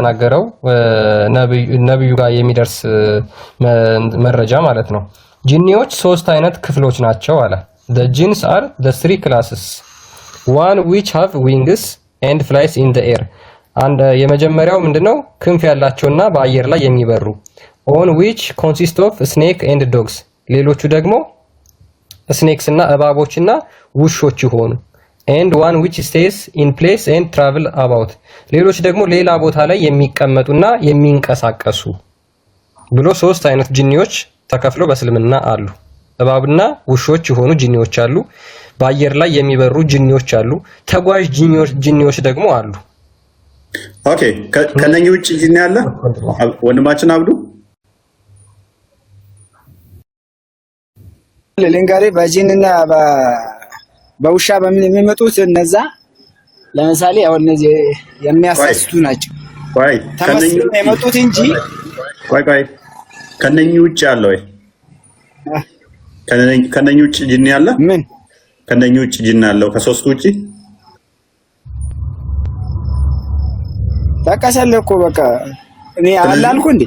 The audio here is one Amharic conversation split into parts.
ተናገረው ነብዩ ጋር የሚደርስ መረጃ ማለት ነው። ጂኒዎች ሶስት አይነት ክፍሎች ናቸው አለ። the jinns are the three classes one which have wings and flies in the air አንድ የመጀመሪያው ምንድነው ክንፍ ያላቸውና በአየር ላይ የሚበሩ on which consist of snake and dogs ሌሎቹ ደግሞ ስኔክስ እና እባቦችና ውሾች ይሆኑ and one which stays in place and travel about ሌሎች ደግሞ ሌላ ቦታ ላይ የሚቀመጡና የሚንቀሳቀሱ ብሎ ሶስት አይነት ጂኒዎች ተከፍለው በእስልምና አሉ። እባብና ውሾች የሆኑ ጂኒዎች አሉ። በአየር ላይ የሚበሩ ጂኒዎች አሉ። ተጓዥ ጂኒዎች ደግሞ አሉ። ኦኬ ከነኚህ ውጭ ጂኒ አለ ወንድማችን አብዱ? ለንጋሪ በጂንና በውሻ በምን የሚመጡት እነዛ ለምሳሌ አሁን እነዚህ የሚያሳስቱ ናቸው። ቆይ ተመስለው የመጡት እንጂ ቆይ ከነኚህ ውጭ አለ ወይ? ከነኚህ ውጭ ጂኒ አለ? ምን ከነኚህ ውጭ ጂኒ አለው? ከሶስቱ ውጭ ተቀሰለ እኮ በቃ እኔ አላልኩ እንዴ?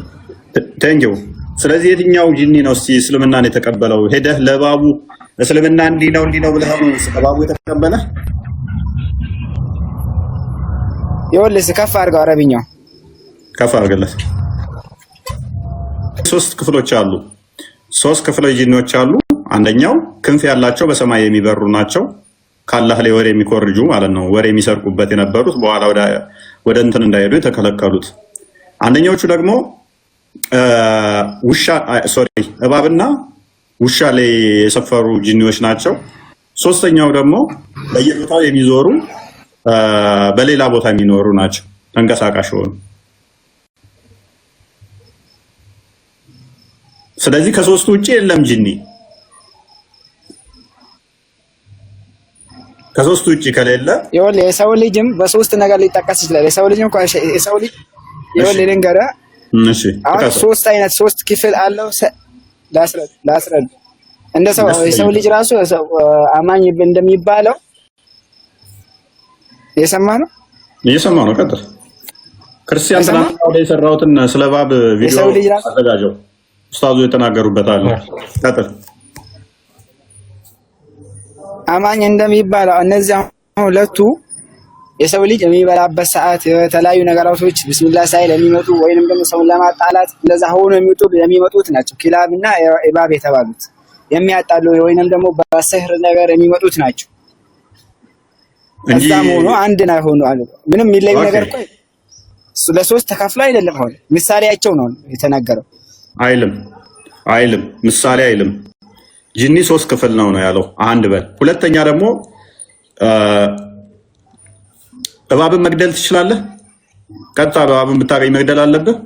ቴንኪው። ስለዚህ የትኛው ጂኒ ነው እስቲ እስልምናን የተቀበለው? ሄደህ ለባቡ እስልምና እንዲህ ነው ብለህ ነው ባቡ የተቀበለ? ይኸውልህ ከፍ አድርገው አረብኛው ከፍ አድርገለት። ሶስት ክፍሎች አሉ። ሶስት ክፍሎች ጂኒዎች አሉ። አንደኛው ክንፍ ያላቸው በሰማይ የሚበሩ ናቸው። ካላህ ላይ ወሬ የሚኮርጁ ማለት ነው። ወሬ የሚሰርቁበት የነበሩት በኋላ ወደ እንትን እንዳይሄዱ የተከለከሉት። አንደኛዎቹ ደግሞ እባብና ውሻ ላይ የሰፈሩ ጂኒዎች ናቸው። ሶስተኛው ደግሞ በየቦታው የሚዞሩ በሌላ ቦታ የሚኖሩ ናቸው። ተንቀሳቃሽ ሆኑ። ስለዚህ ከሶስቱ ውጪ የለም ጂኒ። ከሶስቱ ውጪ ከሌለ ይኸውልህ የሰው ልጅም በሶስት ነገር ሊጠቀስ ይችላል። የሰው ልጅም የሰው ልጅ ይኸውልህ ልንገርህ። እሺ አሁን ሶስት ክፍል አለው። ላስረድ እንደ ሰው የሰው ልጅ ራሱ አማኝ እንደሚባለው እየሰማህ ነው። ቀጥል። ክርስቲያን ትናንትና ወደ የሰራሁትን ስለ እባብ ቪዲዮ አዘጋጀው ኡስታዙ የተናገሩበት አለ። ቀጥል። አማኝ እንደሚባለው እነዚህ ሁለቱ የሰው ልጅ የሚበላበት ሰዓት የተለያዩ ነገራቶች ቢስሚላህ ሳይል የሚመጡ ወይንም ደግሞ ሰውን ለማጣላት እንደዛ ሆኖ የሚመጡት ናቸው። ኪላብና እባብ የተባሉት የሚያጣሉ ወይንም ደግሞ በስህር ነገር የሚመጡት ናቸው። እዛም ሆኖ አንድ ነው ሆኖ ምንም የሚለይ ነገር እኮ ለሶስት ተከፍሎ አይደለም። ሆነ ምሳሌያቸው ነው የተናገረው። አይልም ምሳሌ አይልም። ጂኒ ሶስት ክፍል ነው ያለው። አንድ በል። ሁለተኛ ደግሞ እባብን መግደል ትችላለህ? ቀጥታ እባብን ብታገኝ መግደል አለብህ?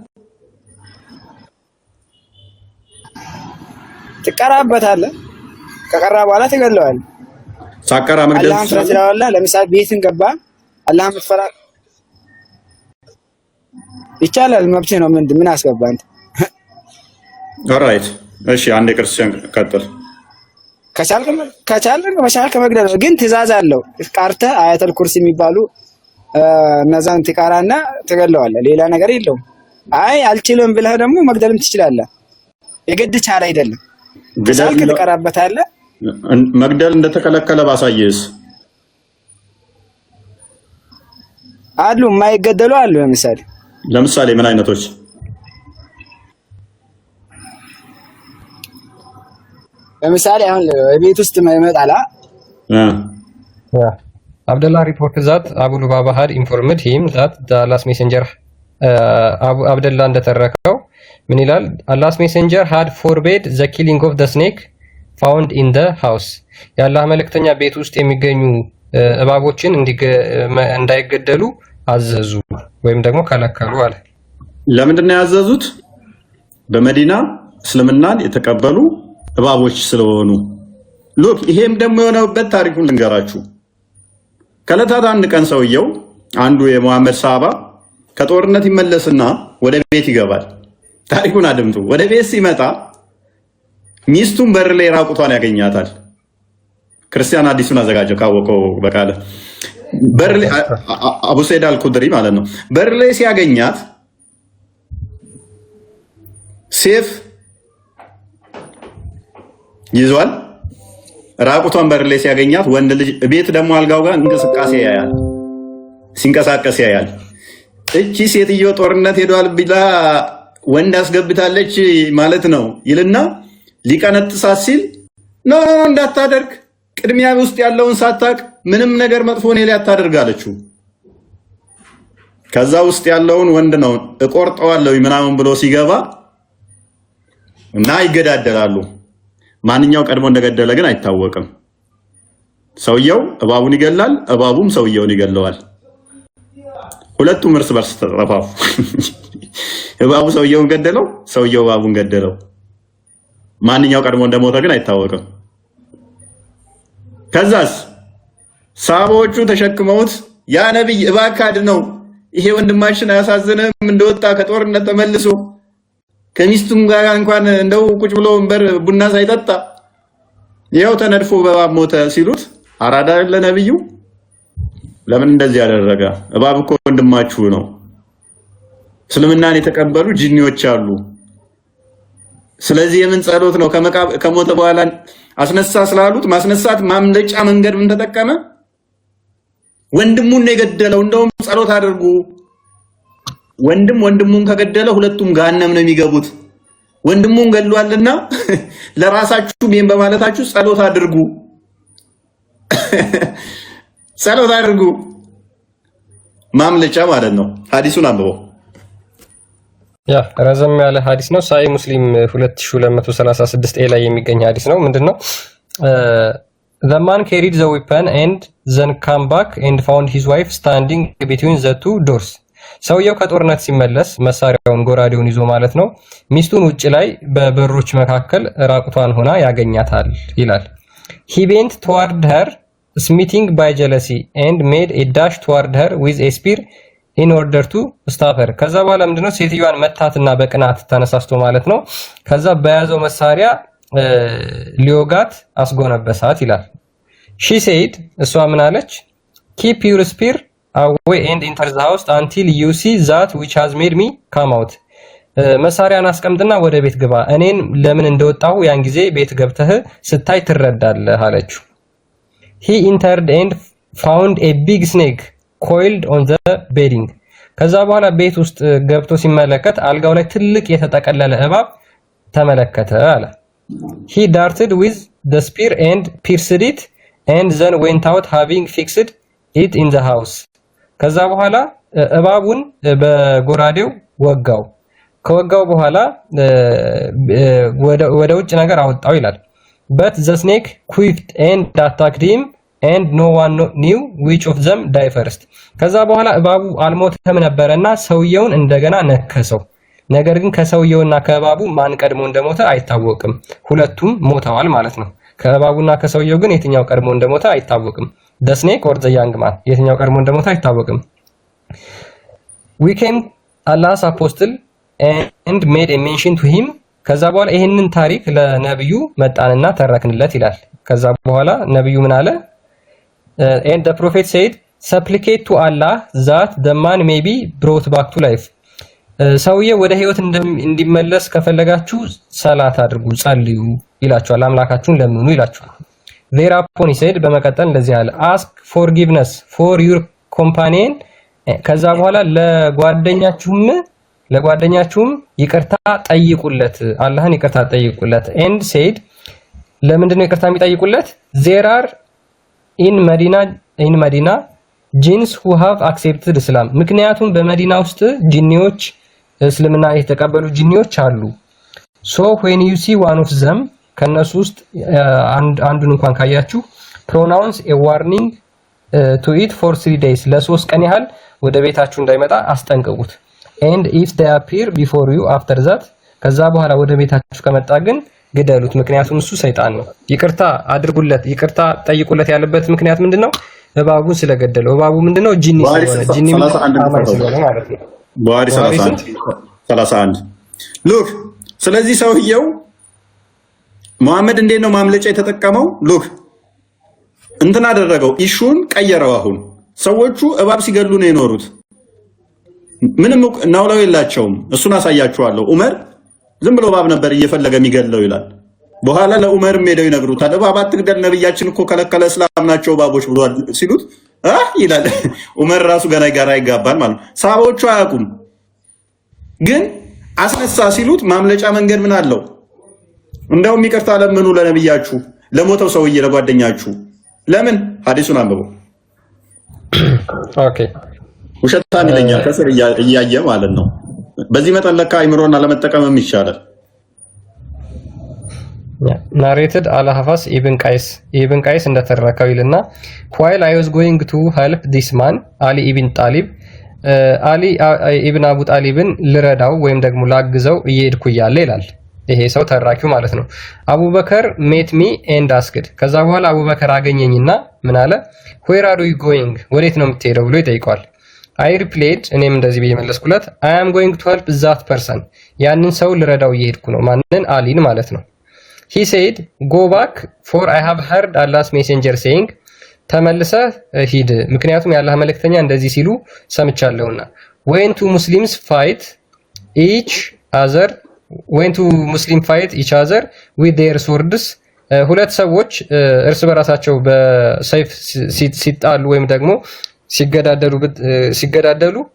ትቀራበታለህ። ከቀራ በኋላ ትገድለዋለህ። ሳቀራ መግደል ትችላለህ። ለምሳሌ ቤትን ገባ አላህ ምትፈራ ይቻላል። መብት ነው። ምን አስገባ አንተ? ኦልራይት እሺ። አንድ ክርስቲያን ቀጥል። ከቻልክ መግደል ግን ትእዛዝ አለው። ቃርተህ አያተል ኩርሲ የሚባሉ እነዛን ትቃራና ትገለዋለህ። ሌላ ነገር የለውም። አይ አልችልም ብለህ ደግሞ መግደልም ትችላለህ። የግድ ቻል አይደለም። ከቻልክ ትቀራበታለህ። መግደል እንደተከለከለ ባሳየስ አሉ የማይገደሉ አሉ። ለምሳሌ ምን አይነቶች? ለምሳሌ አሁን ቤት ውስጥ ይመጣላ Abdullah reported that Abu Lubaba had informed him that the Allah's messenger Abdullah እንደተረከው ምን ይላል? Allah's messenger had forbade the killing of the snake found in the house የአላህ መልእክተኛ ቤት ውስጥ የሚገኙ እባቦችን እንዳይገደሉ አዘዙ ወይም ደግሞ ከለከሉ አለ። ለምንድን ነው ያዘዙት? በመዲና እስልምናን የተቀበሉ እባቦች ስለሆኑ። ሉክ ይሄም ደግሞ የሆነበት ታሪኩን ልንገራችሁ። ከለታት አንድ ቀን ሰውየው አንዱ የሙሐመድ ሰሃባ ከጦርነት ይመለስና ወደ ቤት ይገባል። ታሪኩን አድምጡ። ወደ ቤት ሲመጣ ሚስቱን በር ላይ ራቁቷን ያገኛታል። ክርስቲያን አዲሱን አዘጋጀው ካወቀው በቃለ በር ላይ አቡ ሰይድ አልኩድሪ ማለት ነው። በር ላይ ሲያገኛት ሴፍ ይዟል። ራቁቷን በር ላይ ሲያገኛት ወንድ ልጅ ቤት ደግሞ አልጋው ጋር እንቅስቃሴ ያያል፣ ሲንቀሳቀስ ያያል። እቺ ሴትዮ ጦርነት ሄዷል ብላ ወንድ አስገብታለች ማለት ነው ይልና ሊቀነጥሳት ሲል ኖ እንዳታደርግ፣ ቅድሚያ ውስጥ ያለውን ሳታቅ ምንም ነገር መጥፎ ነው ላይ አታደርጋለችው። ከዛ ውስጥ ያለውን ወንድ ነው እቆርጠዋለሁ ምናምን ብሎ ሲገባ እና ይገዳደላሉ። ማንኛው ቀድሞ እንደገደለ ግን አይታወቅም። ሰውየው እባቡን ይገላል፣ እባቡም ሰውየውን ይገለዋል። ሁለቱም እርስ በርስ ተጠፋፉ። እባቡ ሰውየውን ገደለው፣ ሰውየው እባቡን ገደለው። ማንኛው ቀድሞ እንደሞተ ግን አይታወቅም። ከዛስ ሳቦቹ ተሸክመውት ያ ነብይ እባክህ አድነው፣ ይሄ ወንድማችን አያሳዝንም? እንደወጣ ከጦርነት ተመልሶ ከሚስቱም ጋር እንኳን እንደው ቁጭ ብሎ ወንበር ቡና ሳይጠጣ ይኸው ተነድፎ በእባብ ሞተ ሲሉት አራዳ ለነብዩ ለምን እንደዚህ ያደረገ? እባብ እኮ ወንድማችሁ ነው። እስልምናን የተቀበሉ ጂኒዎች አሉ። ስለዚህ የምን ጸሎት ነው? ከሞተ በኋላ አስነሳ ስላሉት ማስነሳት ማምለጫ መንገድ ምን ተጠቀመ? ወንድሙን ነው የገደለው። እንደውም ጸሎት አድርጉ፣ ወንድሙን ከገደለ ሁለቱም ገሃነም ነው የሚገቡት። ወንድሙን ገድሏልና ለራሳችሁ ምን በማለታችሁ ጸሎት አድርጉ፣ ጸሎት አድርጉ። ማምለጫ ማለት ነው። ሐዲሱን አንብበው። ያ ረዘም ያለ ሐዲስ ነው። ሳይ ሙስሊም 2236 ኤ ላይ የሚገኝ ሐዲስ ነው። ምንድነው? The man carried the weapon and then came back and found his wife standing between the two doors. ሰውየው ከጦርነት ሲመለስ መሳሪያውን ጎራዴውን ይዞ ማለት ነው ሚስቱን ውጭ ላይ በበሮች መካከል ራቁቷን ሆና ያገኛታል ይላል። He bent toward her, smitten by jealousy, and made a dash toward her with a spear in order to stop her. ከዛ በኋላ ምንድነው ሴትዮዋን መታትና በቅናት ተነሳስቶ ማለት ነው ከዛ በያዘው መሳሪያ ሊዮጋት አስጎነበሳት ይላል። She said, እሷ ምን አለች? Keep your spear away and enter the house until you see that which has made me come out. መሳሪያን አስቀምጥና ወደ ቤት ግባ፣ እኔን ለምን እንደወጣሁ ያን ጊዜ ቤት ገብተህ ስታይ ትረዳለህ አለችው። He entered and found a big snake coiled on the bedding. ከዛ በኋላ ቤት ውስጥ ገብቶ ሲመለከት አልጋው ላይ ትልቅ የተጠቀለለ እባብ ተመለከተ አለ። He darted with the spear and pierced it and then went out having fixed it in the house. ከዛ በኋላ እባቡን በጎራዴው ወጋው። ከወጋው በኋላ ወደ ውጭ ነገር አወጣው ይላል። But the snake quicked and attacked him and no one knew which of them died first. ከዛ በኋላ እባቡ አልሞተም ነበርና ሰውየውን እንደገና ነከሰው። ነገር ግን ከሰውየውና ከእባቡ ማን ቀድሞ እንደሞተ አይታወቅም። ሁለቱም ሞተዋል ማለት ነው። ከእባቡና ከሰውየው ግን የትኛው ቀድሞ እንደሞተ አይታወቅም። the snake or the young man የትኛው ቀድሞ እንደሞተ አይታወቅም። We came Allah's apostle and made a mention to him. ከዛ በኋላ ይሄንን ታሪክ ለነብዩ መጣንና ተረክንለት ይላል። ከዛ በኋላ ነብዩ ምን አለ? And the prophet said, supplicate to Allah that the man may be brought back to life. ሰውየው ወደ ህይወት እንዲመለስ ከፈለጋችሁ ሰላት አድርጉ፣ ጸልዩ ይላችኋል። አምላካችሁን ለምኑ ይላችኋል። thereupon he said, በመቀጠል እንደዚህ አለ, ask forgiveness for your companion. ከዛ በኋላ ለጓደኛችሁም ይቅርታ ጠይቁለት፣ አላህን ይቅርታ ጠይቁለት። and said, ለምንድን ነው ይቅርታ የሚጠይቁለት? there are in Medina jinns who have accepted Islam. ምክንያቱም በመዲና ውስጥ ጂኒዎች እስልምና የተቀበሉ ጂኒዎች አሉ። so when you see one of them ከነሱ ውስጥ አንዱን እንኳን ካያችሁ pronounce a warning to it for 3 days, ለ3 ቀን ያህል ወደ ቤታችሁ እንዳይመጣ አስጠንቅቁት። and if they appear before you after that ከዛ በኋላ ወደ ቤታችሁ ከመጣ ግን ግደሉት፣ ምክንያቱም እሱ ሰይጣን ነው። ይቅርታ አድርጉለት፣ ይቅርታ ጠይቁለት ያለበት ምክንያት ምንድነው? እባቡን ስለገደለው። እባቡ ምንድነው? ጂኒ ስለሆነ፣ ጂኒ ማለት ነው። በዋሪ 31 ሉክ። ስለዚህ ሰውየው መሐመድ እንዴት ነው ማምለጫ የተጠቀመው? ሉክ እንትን አደረገው፣ ኢሹን ቀየረው። አሁን ሰዎቹ እባብ ሲገሉ ነው የኖሩት። ምንም ናውላው የላቸውም። እሱን አሳያችኋለሁ። ዑመር ዝም ብሎ እባብ ነበር እየፈለገ የሚገድለው ይላል። በኋላ ለዑመርም ሄደው ይነግሩታል። እባብ አትግደል ነብያችን እኮ ከለከለ፣ እስላም ናቸው እባቦች ብሏል ሲሉት ይላል። ዑመር ራሱ ገና ጋራ ይጋባል ማለት ነው። ሰሃቦቹ አያውቁም፣ ግን አስነሳ ሲሉት ማምለጫ መንገድ ምን አለው? እንደውም ይቅርታ ለምኑ ለነብያችሁ፣ ለሞተው ሰውዬ ለጓደኛችሁ። ለምን? ሐዲሱን አንብቦ ኦኬ ውሸታም ይለኛል ከስር እያየ ማለት ነው። በዚህ መጠን ለካ አይምሮና ለመጠቀምም ይቻላል። ናሬትድ አልሐፋስ ኢብን ቃይስ እንደተረከው ይልና while I was going to help this man አሊ ኢብን ጣሊብ አሊ ኢብን አቡ ጣሊብን ልረዳው ወይም ደግሞ ላግዘው እየሄድኩ እያለ ይላል። ይሄ ሰው ተራኪው ማለት ነው። አቡበከር ሜት ሚ ኤንድ አስክድ ከዛ በኋላ አቡበከር አገኘኝና ምን አለ? where are you going ወዴት ነው የምትሄደው ብሎ ይጠይቀዋል። I replied እኔም እንደዚህ ብዬ መለስኩለት I am going to help that person ያንን ሰው ልረዳው እየሄድኩ ነው። ማንን? አሊን ማለት ነው። He said go back for I have heard Allah's messenger saying ተመልሰህ ሂድ ምክንያቱም የአላህ መልእክተኛ እንደዚህ ሲሉ ሰምቻለሁና when two Muslims fight each other with their swords ሁለት ሰዎች እርስ በራሳቸው በሰይፍ ሲጣሉ ወይም ደግሞ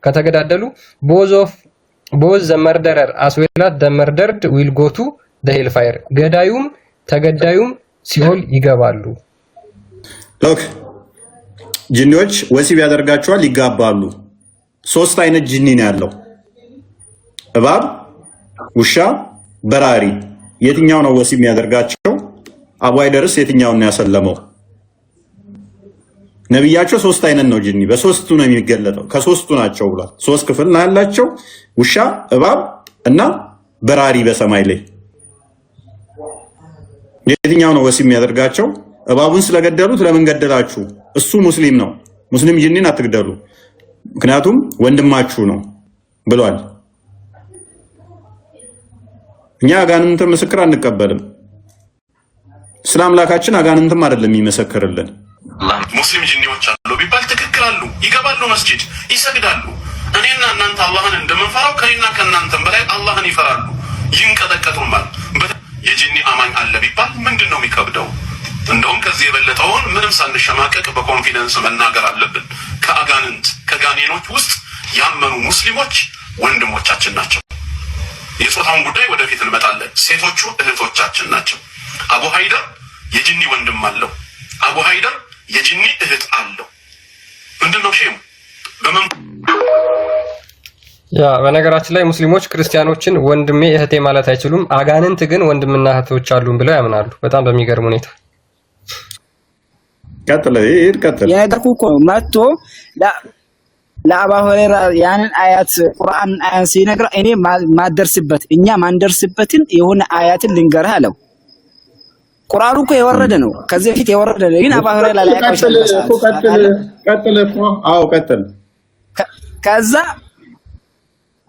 ከተገዳደሉ both the murderer as well as the murdered will go to the hellfire ገዳዩም ተገዳዩም ሲኦል ይገባሉ። ሎክ ጂኒዎች ወሲብ ያደርጋቸዋል፣ ይጋባሉ። ሶስት አይነት ጂኒ ነው ያለው፣ እባብ፣ ውሻ፣ በራሪ። የትኛው ነው ወሲብ የሚያደርጋቸው? አቡ አይደርስ የትኛውን ነው ያሰለመው? ነብያቸው ሶስት አይነት ነው ጂኒ፣ በሶስቱ ነው የሚገለጠው። ከሶስቱ ናቸው ብሏል። ሶስት ክፍል ነው ያላቸው፣ ውሻ፣ እባብ እና በራሪ በሰማይ ላይ። የትኛው ነው ወሲብ የሚያደርጋቸው? እባቡን ስለገደሉት ለምን ገደላችሁ? እሱ ሙስሊም ነው፣ ሙስሊም ጂኒን አትግደሉ ምክንያቱም ወንድማችሁ ነው ብሏል። እኛ አጋንንትን ምስክር አንቀበልም። ስለ አምላካችን አጋንንትም አይደለም የሚመሰክርልን። ሙስሊም ጂኒዎች አሉ ቢባል ትክክል አሉ፣ ይገባሉ፣ መስጂድ ይሰግዳሉ። እኔና እናንተ አላህን እንደምንፈራው ከኔና ከእናንተም በላይ አላህን ይፈራሉ፣ ይንቀጠቀጡማል። የጂኒ አማኝ አለ ቢባል ምንድን ነው የሚከብደው? እንደውም ከዚህ የበለጠውን ምንም ሳንሸማቀቅ በኮንፊደንስ መናገር አለብን። ከጋኔኖች ውስጥ ያመኑ ሙስሊሞች ወንድሞቻችን ናቸው። የጾታውን ጉዳይ ወደፊት እንመጣለን። ሴቶቹ እህቶቻችን ናቸው። አቡ ሃይደር የጂኒ ወንድም አለው። አቡ ሃይደር የጂኒ እህት አለው። ምንድነው ሼሙ? ያ በነገራችን ላይ ሙስሊሞች ክርስቲያኖችን ወንድሜ እህቴ ማለት አይችሉም። አጋንንት ግን ወንድምና እህቶች አሉን ብለው ያምናሉ። በጣም በሚገርም ሁኔታ ቀጥለ የነገርኩ እኮ መጥቶ ለአባ ሁረይራ ያንን አያት ቁርአን አያን ሲነግራ እኔ ማደርስበት እኛ ማንደርስበትን የሆነ አያትን ልንገርህ አለው። ቁርአኑ እኮ የወረደ ነው፣ ከዚህ በፊት የወረደ ነው። ግን አባ ሁረይራ ላይ ቀጥል ከዛ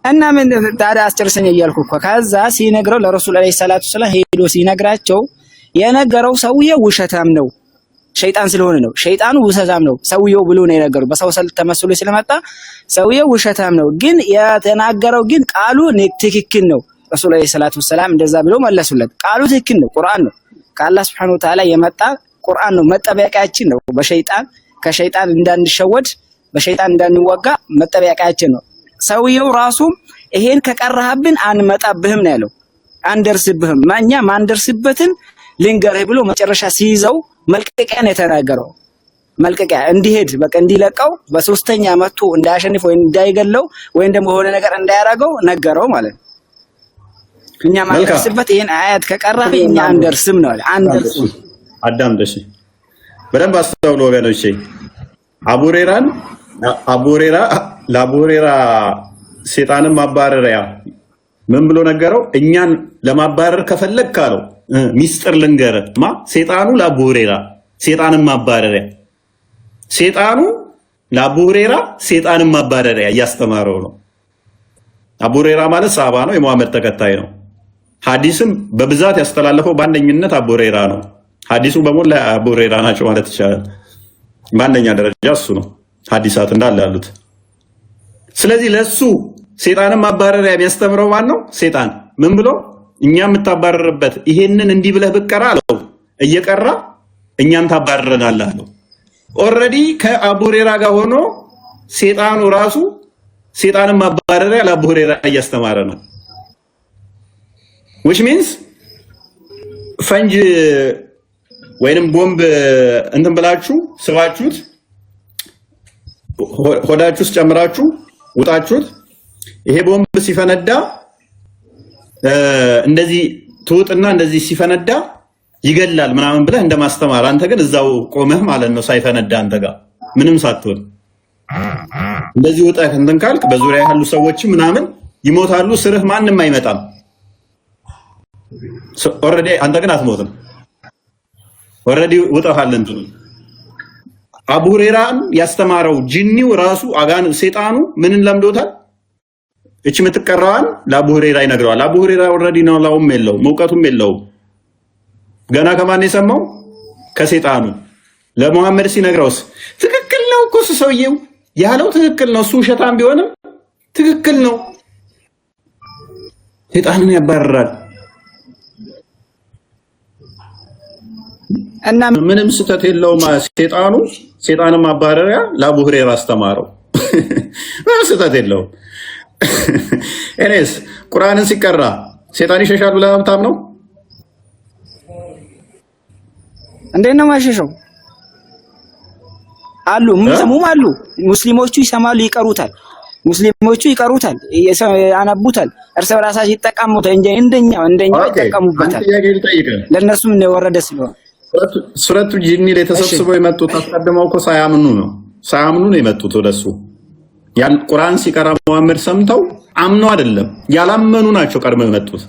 እና ምን ታዲያ አስጨርሰኝ እያልኩ እኮ ከዛ ሲነግረው ለረሱል አለይሂ ሰላቱ ሰላም ሄዶ ሲነግራቸው የነገረው ሰውዬው ውሸታም ነው፣ ሸይጣን ስለሆነ ነው። ሸይጣኑ ውሸታም ነው ሰውዬው ብሎ ነው የነገረው። በሰው ሰልፍ ተመስሎ ስለመጣ ሰውዬው ውሸታም ነው፣ ግን የተናገረው ግን ቃሉ ትክክል ነው። ረሱል አለይሂ ሰላቱ ሰላም እንደዛ ብሎ መለሱለት። ቃሉ ትክክል ነው፣ ቁርአን ነው፣ ከአላህ Subhanahu Wa Ta'ala የመጣ ቁርአን ነው። መጠበቂያችን ነው። ከሸይጣን እንዳንሸወድ፣ በሸይጣን እንዳንወጋ መጠበቂያችን ነው። ሰውየው ራሱ ይሄን ከቀረህብን አንመጣብህም ነው ያለው። አንደርስብህም ማኛ ማንደርስበትን ልንገርህ ብሎ መጨረሻ ሲይዘው መልቀቂያ ነው የተናገረው። መልቀቂያ እንዲሄድ በቃ እንዲለቀው በሶስተኛ መጥቶ እንዳያሸንፍ ወይ እንዳይገለው ወይ ደግሞ ሆነ ነገር እንዳያረገው ነገረው ማለት ነው። እኛ ማንደርስበት ይሄን አያት ከቀረህ እኛ አንደርስም ነው አለ። አንደርስም አዳም ደሽ በደንብ አስተውሎ ወገኖቼ ለአቡ ሁረይራ ሴጣንን ማባረሪያ ምን ብሎ ነገረው? እኛን ለማባረር ከፈለግ አለው ሚስጥር ልንገርህ ሴጣኑ ለአቡ ሁረይራ ሴጣንን ማባረሪያ ሴጣንን ማባረሪያ እያስተማረው ነው። አቡ ሁረይራ ማለት ሰሃባ ነው፣ የሙሐመድ ተከታይ ነው። ሐዲስም በብዛት ያስተላለፈው በአንደኝነት አቡ ሁረይራ ነው። ሐዲሱ በሞላ አቡ ሁረይራ ናቸው ማለት ይቻላል። በአንደኛ ደረጃ እሱ ነው ሐዲሳት እንዳለ ያሉት። ስለዚህ ለሱ ሴጣንን ማባረሪያ የሚያስተምረው ማን ነው? ሴጣን ምን ብሎ እኛ የምታባረርበት ይሄንን እንዲህ ብለህ ብቀራ አለው እየቀራ እኛን ታባረረናለህ አለው። ኦሬዲ ከአቡ ሁረይራ ጋር ሆኖ ሴጣኑ ራሱ ሴጣንን ማባረሪያ ለአቡ ሁረይራ እያስተማረ ነው። which means ፈንጅ ወይንም ቦምብ እንትን ብላችሁ ስባችሁት ሆዳችሁ ጨምራችሁ ውጣችሁት ይሄ ቦምብ ሲፈነዳ እንደዚህ ትውጥና እንደዚህ ሲፈነዳ ይገላል ምናምን ብለህ እንደማስተማር አንተ ግን እዛው ቆመህ ማለት ነው ሳይፈነዳ አንተ ጋር ምንም ሳትሆን እንደዚህ ወጣ እንትን ካልክ በዙሪያ ያሉ ሰዎች ምናምን ይሞታሉ ስርህ ማንንም አይመጣም ኦሬዲ አንተ ግን አትሞትም ኦሬዲ ወጣሃል እንትን አቡ ሁረይራን ያስተማረው ጂኒው ራሱ አጋን ሴጣኑ ምንን ለምዶታል እቺ የምትቀራዋን ለአቡ ሁረይራ ይነግረዋል አቡ ሁረይራ ኦሬዲ ነው ላውም የለው መውቀቱም የለው ገና ከማን የሰማው ከሴጣኑ ለሙሐመድ ሲነግረውስ ትክክል ነው እኮ ሰውየው ያለው ትክክል ነው እሱ ሸታም ቢሆንም ትክክል ነው ሴጣንን ያባረራል እና ምንም ስተት የለውም ሴጣንን ማባረሪያ ለአቡ ሁረይራ አስተማረው ምንም ስተት የለውም እኔስ ቁርአንን ሲቀራ ሴጣን ይሸሻል ብለህ ነው እንዴት ነው ማሸሸው አሉ ሙስሊሙም አሉ ሙስሊሞቹ ይሰማሉ ይቀሩታል ያነቡታል እርስ በራሳቸው ይጠቀሙት እንጂ እንደኛው ይጠቀሙበታል ለነሱም ነው ወረደ ስለሆነ ሱረቱ ጂኒ ላይ ተሰብስበው የመጡት አስቀድመው እኮ ሳያምኑ ነው የመጡት ወደሱ ያን ቁርአን ሲቀራ መሐመድ ሰምተው አምነው አይደለም ያላመኑ ናቸው ቀድመው የመጡት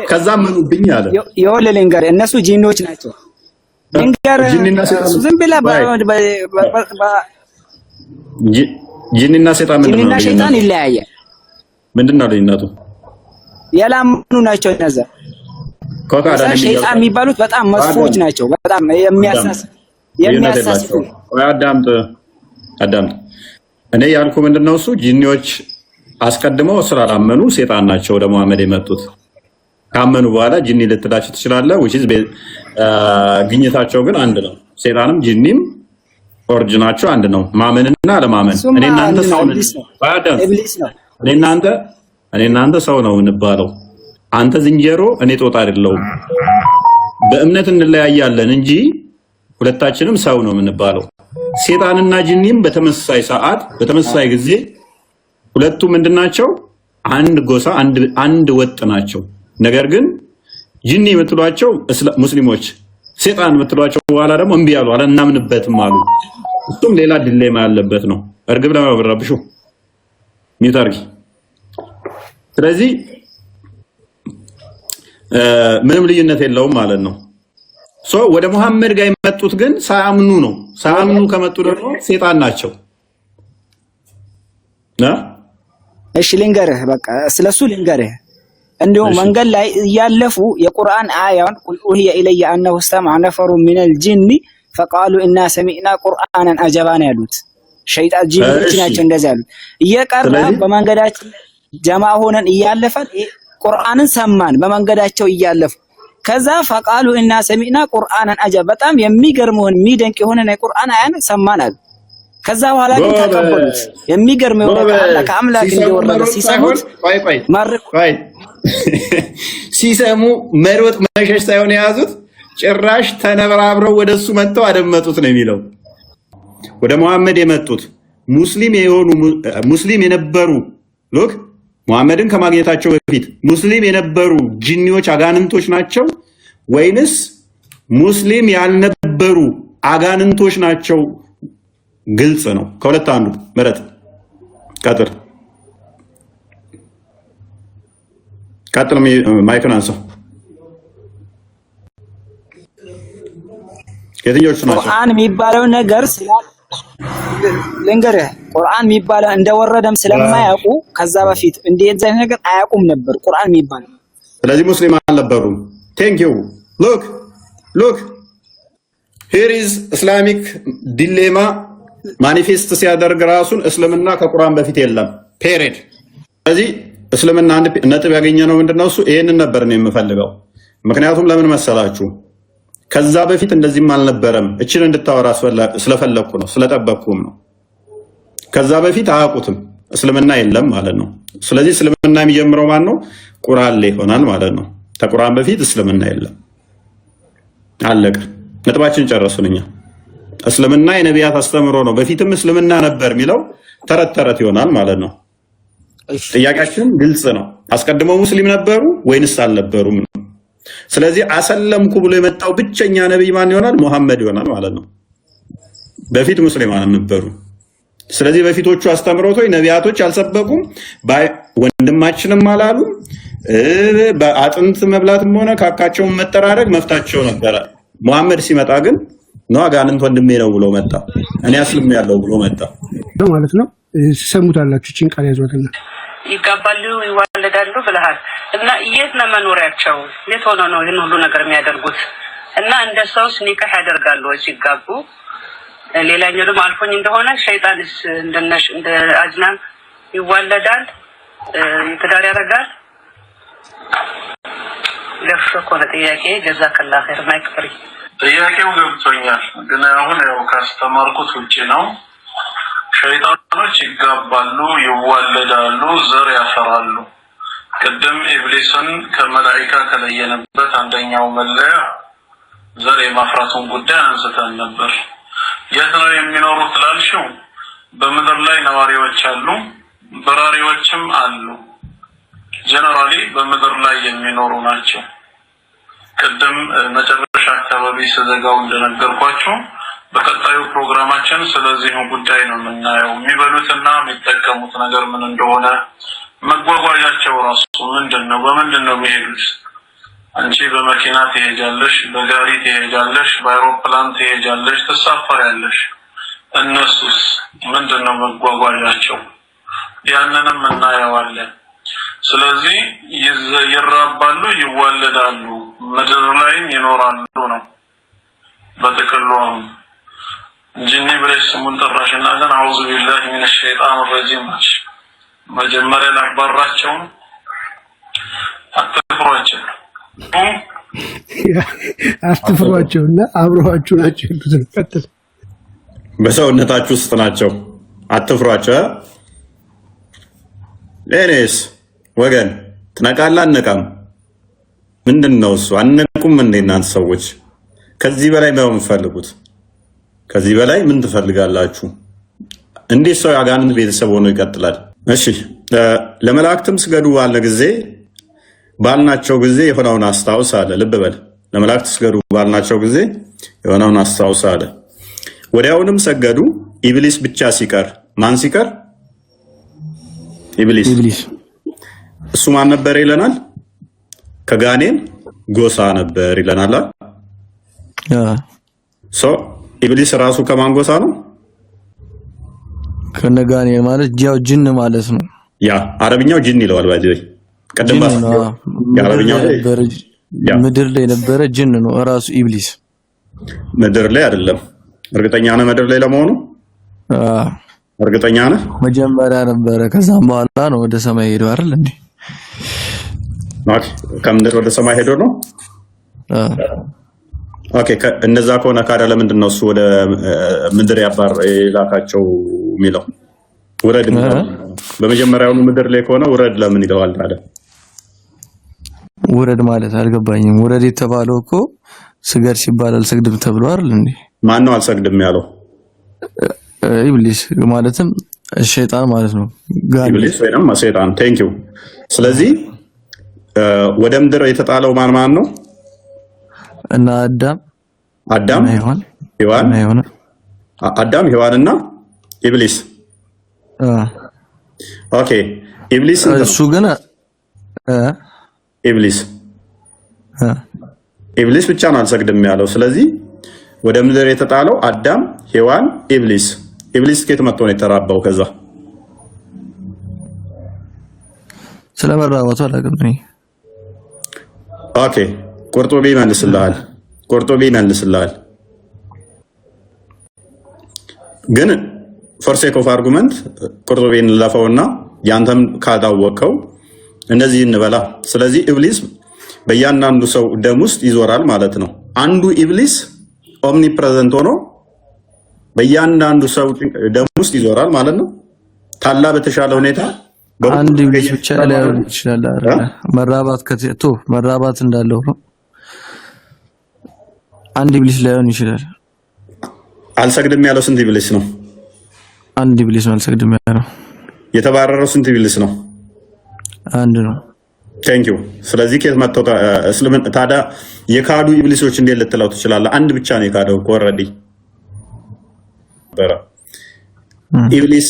ከዛ ምኑብኝ አለ ይወለልን ጋር እነሱ ጂኒዎች ናቸው ድንጋር ዝም ብላ ጂኒና ሴጣን ጂኒና ሸይጣን ይለያያል ምንድነው ልዩነቱ ያላመኑ ናቸው እነዛ ሸይጣን የሚባሉት በጣም መጥፎች ናቸው በጣም የሚያሳስቱ አዳምጥ እኔ ያልኩ ምንድነው እሱ ጂኒዎች አስቀድመው ስላላመኑ ሴጣን ናቸው ወደ መሐመድ የመጡት ካመኑ በኋላ ጂኒ ልትላችሁ ትችላለህ which is ግኝታቸው ግን አንድ ነው ሴጣንም ጂኒም ኦሪጂናቸው አንድ ነው ማመንና አለማመን እኔ እናንተ ሰው ነው እንባለው አንተ ዝንጀሮ እኔ ጦጣ አይደለሁም በእምነት እንለያያለን እንጂ ሁለታችንም ሰው ነው የምንባለው ሴጣንና ጂኒም በተመሳሳይ ሰዓት በተመሳሳይ ጊዜ ሁለቱ ምንድናቸው አንድ ጎሳ አንድ ወጥ ናቸው ነገር ግን ጂኒ የምትሏቸው ሙስሊሞች ሴጣን የምትሏቸው በኋላ ደግሞ እምቢ ያሉ አላናምንበትም አሉ እሱም ሌላ ዲሌማ ያለበት ነው እርግብ ለማብራብሹ ሚታርጊ ስለዚህ ምንም ልዩነት የለውም ማለት ነው ወደ መሐመድ ጋር የመጡት ግን ሳያምኑ ከመጡ ደግሞ ሴጣን ናቸው እሺ ልንገርህ በቃ ስለሱ ልንገርህ እንደው መንገድ ላይ ያለፉ የቁርአን አያውን ቁል ኡሂየ ኢለየ አነሁ ሰምዐ ነፈሩ ሚነል ጂኒ ፈቃሉ ኢና ሰሚዕና ቁርአናን አጀባን ያሉት ሸይጣን ጂኒዎች ናቸው እንደዛ ያሉት እየቀራ በመንገዳችን ጀማ ሆነን እያለፈን ቁርአንን ሰማን በመንገዳቸው እያለፉ ከዛ ፈቃሉ ኢና ሰሚዕና ቁርአናን አጀባ በጣም የሚገርመውን የሚደንቅ የሆነ የቁርአን አያን ሰማን አሉ ከዛ በኋላ ግን ተቀበሉት የሚገርመው ነው ከአምላክ እንደወረደ ሲሰሙት ቆይ ሲሰሙ መሮጥ መሸሽ ሳይሆን የያዙት ጭራሽ ተነብራብረው ወደሱ መጥተው አደመጡት ነው የሚለው ወደ መሐመድ የመጡት ሙስሊም የነበሩ ሎክ መሐመድን ከማግኘታቸው በፊት ሙስሊም የነበሩ ጂኒዎች አጋንንቶች ናቸው ወይንስ ሙስሊም ያልነበሩ አጋንንቶች ናቸው ግልጽ ነው ከሁለት አንዱ መረጥ ቀጥል ማይክን አንሳ የትኞቹ ናቸው ቁርአን የሚባለው ነገር ልንገርህ ቁርአን የሚባለው እንደወረደም ስለማያውቁ ከዛ በፊት እንደዛ ነገር አያውቁም ነበር ቁርአን የሚባለው ስለዚህ ሙስሊም አልነበሩም thank you look here is islamic dilemma ማኒፌስት ሲያደርግ ራሱን እስልምና ከቁርአን በፊት የለም ፔሪድ ስለዚህ እስልምና አንድ ነጥብ ያገኘነው ምንድነው? እሱ ይሄንን ነበር ነው የምፈልገው። ምክንያቱም ለምን መሰላችሁ? ከዛ በፊት እንደዚህም አልነበረም። እችን እንድታወራ ስለፈለኩ ነው፣ ስለጠበቅኩም ነው። ከዛ በፊት አያውቁትም፣ እስልምና የለም ማለት ነው። ስለዚህ እስልምና የሚጀምረው ማን ነው? ቁርአን ላይ ይሆናል ማለት ነው። ከቁርአን በፊት እስልምና የለም። አለቀ። ነጥባችን ጨረሱን። እኛ እስልምና የነቢያት አስተምሮ ነው። በፊትም እስልምና ነበር የሚለው ተረት ተረት ይሆናል ማለት ነው። ጥያቄያችን ግልጽ ነው። አስቀድመው ሙስሊም ነበሩ ወይንስ አልነበሩም? ስለዚህ አሰለምኩ ብሎ የመጣው ብቸኛ ነብይ ማን ይሆናል? ሙሐመድ ይሆናል ማለት ነው። በፊት ሙስሊም አልነበሩ። ስለዚህ በፊቶቹ አስተምሮቶች ነቢያቶች አልሰበኩም፣ ወንድማችንም አላሉ። በአጥንት መብላትም ሆነ ካካቸውን መጠራረግ መፍታቸው ነበረ። ሙሐመድ ሲመጣ ግን ነው አጋንንት ወንድሜ ነው ብሎ መጣ። እኔ አስልም ያለው ብሎ መጣ ማለት ነው። ሰሙታላችሁ። ቺን ቃል ያዟትና ይጋባሉ ይዋለዳሉ ብለሃል እና የት ነው መኖሪያቸው? የት ሆኖ ነው ይህን ሁሉ ነገር የሚያደርጉት? እና እንደ ሰውስ ኒካህ ያደርጋሉ ወይ ሲጋቡ? ሌላኛው ደግሞ አልፎኝ እንደሆነ ሸይጣንስ እንደ አጅናን ይዋለዳል፣ ትዳር ያደርጋል? ገፍቶ ከሆነ ጥያቄ ጀዛከላ ኸይር። ማይክ ፍሪ። ጥያቄው ገብቶኛል፣ ግን አሁን ያው ካስተማርኩት ውጪ ነው። ሸይጣኖች ይጋባሉ፣ ይዋለዳሉ፣ ዘር ያፈራሉ። ቅድም ኢብሊስን ከመላኢካ ከለየንበት አንደኛው መለያ ዘር የማፍራቱን ጉዳይ አንስተን ነበር። የት ነው የሚኖሩት ላልሽው፣ በምድር ላይ ነዋሪዎች አሉ፣ በራሪዎችም አሉ። ጀነራሊ በምድር ላይ የሚኖሩ ናቸው። ቅድም መጨረሻ አካባቢ ስዘጋው እንደነገርኳችሁ በቀጣዩ ፕሮግራማችን ስለዚህ ጉዳይ ነው የምናየው። የሚበሉትና የሚጠቀሙት ነገር ምን እንደሆነ፣ መጓጓዣቸው ራሱ ምንድነው፣ በምንድነው የሚሄዱት? አንቺ በመኪና ትሄጃለሽ፣ በጋሪ ትሄጃለሽ፣ በአውሮፕላን ትሄጃለሽ፣ ትሳፈሪያለሽ። እነሱስ ምንድነው መጓጓዣቸው? ያንንም እናየዋለን። ስለዚህ ይራባሉ፣ ይዋለዳሉ፣ ምድር ላይ ይኖራሉ ነው በጥቅሉ። ጂኒ ብለሽ ስሙን ጠራሽና ግን አውዙ ቢላሂ ሚነ ሸይጣን ረጂም ነሽ። መጀመሪያ ላባራቸው አትፍሯቸውና አብረዋችሁ ናቸው ያሉት። ቀጥል። በሰውነታችሁ ውስጥ ናቸው፣ አትፍሯቸው። እኔስ ወገን ትነቃለህ? አነቃም? ምንድነው እሱ? አነቁም እንዴ እናንተ ሰዎች? ከዚህ በላይ ነው የምትፈልጉት? ከዚህ በላይ ምን ትፈልጋላችሁ? እንዴት ሰው ያጋንንት ቤተሰብ ሆኖ ይቀጥላል? እሺ ለመላእክትም ስገዱ ባልናቸው ጊዜ የሆነውን አስታውስ አለ። ልብ በል። ለመላእክት ስገዱ ባልናቸው ጊዜ የሆነውን አስታውስ አለ። ወዲያውንም ሰገዱ፣ ኢብሊስ ብቻ ሲቀር። ማን ሲቀር? ኢብሊስ። እሱ ማን ነበር ይለናል? ከጋኔን ጎሳ ነበር ይለናል። ኢብሊስ ራሱ ከማን ጎሳ ነው? ከነጋኔን ማለት ያው ጅን ማለት ነው። ያ አረብኛው ጅን ይለዋል። ባይዘይ ቀደም የአረብኛው ምድር ላይ ነበረ ጅን ነው ራሱ ኢብሊስ። ምድር ላይ አይደለም። እርግጠኛ ነህ ምድር ላይ ለመሆኑ? እርግጠኛ ነህ? መጀመሪያ ነበረ፣ ከዛም በኋላ ነው ወደ ሰማይ ሄዶ አይደል እንዴ? ከምድር ወደ ሰማይ ሄዶ ነው። ኦኬ እንደዛ ከሆነ ካዳ ለምንድን ነው እሱ ወደ ምድር የላካቸው የሚለው? ውረድ በመጀመሪያውኑ ምድር ላይ ከሆነ ውረድ ለምን ይለዋል ታዲያ? ውረድ ማለት አልገባኝም። ውረድ የተባለው እኮ ስገድ ሲባል አልሰግድም ተብሎ አይደል እንዴ? ማን ነው አልሰግድም ያለው? ኢብሊስ ማለትም ሸይጣን ማለት ነው። ኢብሊስ ወይንም ሰይጣን። ቴንክ ዩ። ስለዚህ ወደ ምድር የተጣለው ማን ነው? እና አዳም ሔዋን አዳም ሔዋንና ኢብሊስ። ኦኬ ኢብሊስ እሱ ግን ኢብሊስ ብቻ ነው አልሰግድም ያለው። ስለዚህ ወደ ምድር የተጣለው አዳም፣ ሔዋን፣ ኢብሊስ። ኢብሊስ ከየት መጥቶ ነው የተራባው? ከዛ ስለመራባቱ አላውቅም። ኦኬ ቁርጡቢ ይመልስልሃል። ግን ፎር ሴክ ኦፍ አርጉመንት ቁርጡቢን ለፈውና ያንተም ካላወቀው እንደዚህ እንበላ። ስለዚህ ኢብሊስ በእያንዳንዱ ሰው ደም ውስጥ ይዞራል ማለት ነው። አንዱ ኢብሊስ ኦምኒ ፕሬዘንት ሆኖ በእያንዳንዱ ሰው ደም ውስጥ ይዞራል ማለት ነው። ታላ በተሻለ ሁኔታ አንድ ኢብሊስ ብቻ ላይሆን ይችላል አይደል? መራባት እንዳለው ነው። አንድ ኢብሊስ ላይሆን ይችላል። አልሰግድም ያለው ስንት ኢብሊስ ነው? አንድ ኢብሊስ ነው አልሰግድም ያለው። የተባረረው ስንት ኢብሊስ ነው? አንድ ነው። ቴንክ ዩ። ስለዚህ ከየት መጥተው እስልምና ታዲያ የካዱ ኢብሊሶች እንዴት ልትለው ትችላለህ? አንድ ብቻ ነው የካደው እኮ ኦልሬዲ። ኢብሊስ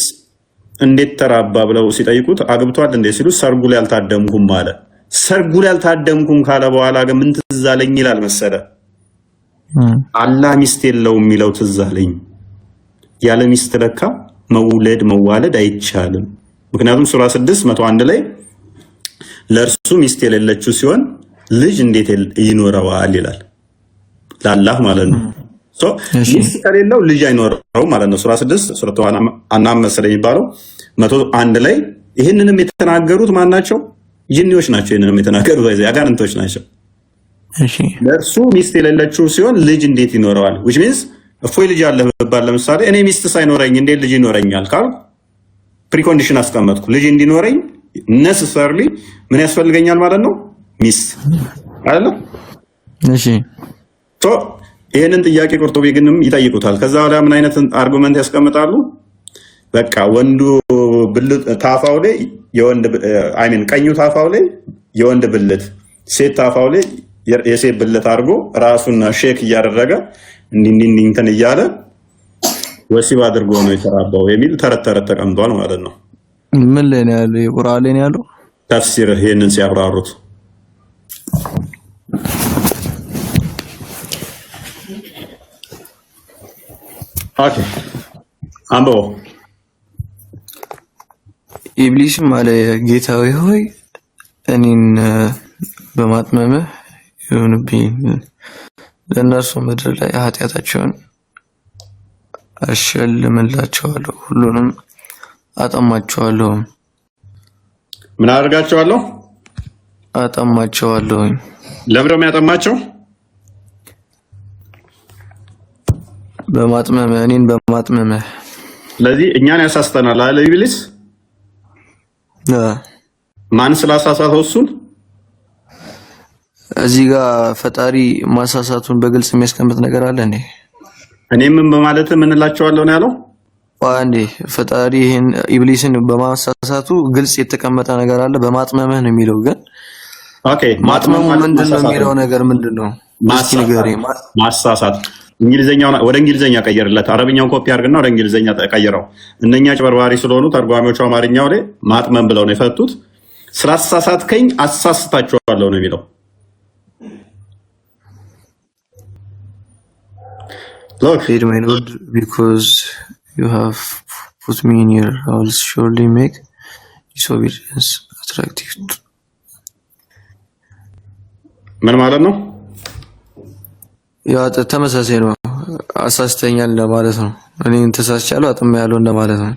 እንዴት ተራባ ብለው ሲጠይቁት አግብቷል እንዴ ሲሉ ሰርጉ ላይ አልታደምኩም አለ። ሰርጉ ላይ አልታደምኩም ካለ በኋላ ግን ምን ትዝ አለኝ ይላል መሰለ አላህ ሚስት የለውም የሚለው ትዝ አለኝ። ያለ ሚስት ለካ መዋለድ አይቻልም። ምክንያቱም ሱራ 6:101 ላይ ለእርሱ ሚስት የሌለችው ሲሆን ልጅ እንዴት ይኖረዋል ይላል ለአላህ ማለት ነው። ሚስት ከሌለው ልጅ አይኖረው ማለት ነው። ሱራ 6 ሱረቱ አናም መሰለኝ የሚባለው 101 ላይ ይህንንም የተናገሩት ማን ናቸው? ጂኒዎች ናቸው። ይህንንም የተናገሩት አጋንንቶች ናቸው። ለእርሱ ሚስት የሌለችው ሲሆን ልጅ እንዴት ይኖረዋል? which means እፎይ ልጅ አለ በባል ለምሳሌ እኔ ሚስት ሳይኖረኝ እንዴት ልጅ ይኖረኛል ካልኩ ፕሪኮንዲሽን አስቀመጥኩ። ልጅ እንዲኖረኝ necessarily ምን ያስፈልገኛል ማለት ነው? ሚስት አይደል? እሺ ይሄንን ጥያቄ ቁርጡቢ ግንም ይጠይቁታል። ከዛ በኋላ ምን አይነት አርጉመንት ያስቀምጣሉ? በቃ ወንዱ ብልት ታፋው ላይ የወንድ ቀኙ ታፋው ላይ የወንድ ብልት፣ ሴት ታፋው ላይ የሴት ብልት አድርጎ ራሱን ሼክ እያደረገ እንትን እያለ ወሲብ አድርጎ ነው የተራባው የሚል ተረት ተቀምጧል ማለት ነው። ምን ላይ ነው ያለው? የቁርአን ላይ ነው ያለው። ተፍሲር ይሄንን ሲያብራሩት ኦኬ አንበው ኢብሊስም አለ ጌታዬ ሆይ እኔን በማጥመምህ ይሁንብኝ፣ ለእነርሱ ምድር ላይ ኃጢአታቸውን አሸልምላቸዋለሁ፣ ሁሉንም አጠማቸዋለሁ። ምን አደርጋቸዋለሁ? አጠማቸዋለሁ። ለምን ነው ያጠማቸው? በማጥመምህ እኔን በማጥመምህ። ስለዚህ እኛን ያሳስተናል አለ ኢብሊስ። ማን ስላሳሳተው እሱን? እዚህ ጋር ፈጣሪ ማሳሳቱን በግልጽ የሚያስቀምጥ ነገር አለ እንዴ? እኔ ምን በማለት ምን እላቸዋለሁ ነው ያለው? አንዴ ፈጣሪ ይሄን ኢብሊስን በማሳሳቱ ግልጽ የተቀመጠ ነገር አለ። በማጥመምህ ነው የሚለው ግን ኦኬ ማጥመሙ ምንድነው የሚለው ነገር ምንድነው? ማሳሳት እንግሊዘኛው ወደ እንግሊዘኛ ቀየርለት። አረብኛውን ኮፒ አድርግና ወደ እንግሊዘኛ ተቀየረው። እነኛ ጭበርባሪ ስለሆኑ ተርጓሚዎቹ አማርኛው ላይ ማጥመም ብለው ነው የፈቱት። ስላሳሳትከኝ አሳስታቸዋለሁ ነው የሚለው። Look, my Lord, because you have put me in your house, surely make disobedience attractive. ምን ማለት ነው? ያ ተመሳሳይ ነው። አሳስተኛል ለማለት ነው። እኔን ተሳስቻለሁ አጥሜያለሁ እንደማለት ነው።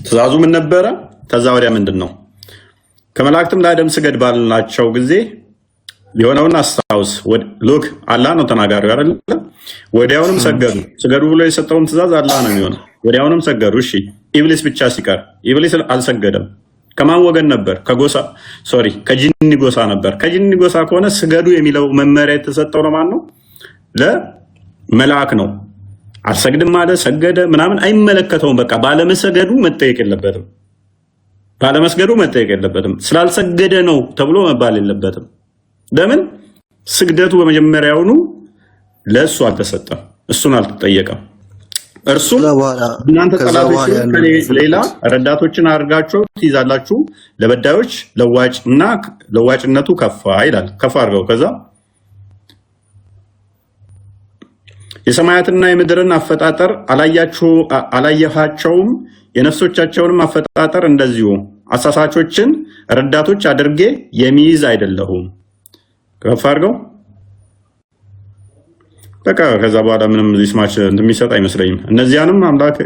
ትእዛዙ ምን ነበረ? ከዛ ወዲያ ምንድን ነው? ከመላእክትም ለአደም ስገድ ባልናቸው ጊዜ የሆነውን አስታውስ። ሉክ አላህ ነው ተናጋሪው አይደል? ወዲያውንም ሰገዱ። ስገዱ ብሎ የሰጠውን ትእዛዝ አላህ ነው የሚሆነው። ወዲያውንም ሰገዱ። እሺ ኢብሊስ ብቻ ሲቀር፣ ኢብሊስ አልሰገደም። ከማን ወገን ነበር? ከጂኒ ጎሳ ነበር። ከጂኒ ጎሳ ከሆነ ስገዱ የሚለው መመሪያ የተሰጠው ለማን ነው? ለመልአክ ነው። አልሰግድም አለ ሰገደ ምናምን አይመለከተውም። በቃ ባለመስገዱ መጠየቅ የለበትም። ስላልሰገደ ነው ተብሎ መባል የለበትም። ለምን? ስግደቱ በመጀመሪያውኑ ለእሱ አልተሰጠም፣ እሱን አልተጠየቀም። እርሱም እናንተ ጠላቶች ሌላ ረዳቶችን አድርጋችሁ ትይዛላችሁ፣ ለበዳዮች ለዋጭነቱ ከፋ ይላል። ከፋ አድርገው ከዛ የሰማያትና የምድርን አፈጣጠር አላየሃቸውም፣ የነፍሶቻቸውንም አፈጣጠር እንደዚሁ አሳሳቾችን ረዳቶች አድርጌ የሚይዝ አይደለሁም። ከፍ አድርገው በቃ ከዛ በኋላ ምንም ሊስማች እንደሚሰጥ አይመስለኝም። እነዚያንም አምላክ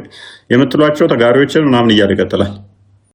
የምትሏቸው ተጋሪዎችን ምናምን እያለ ይቀጥላል።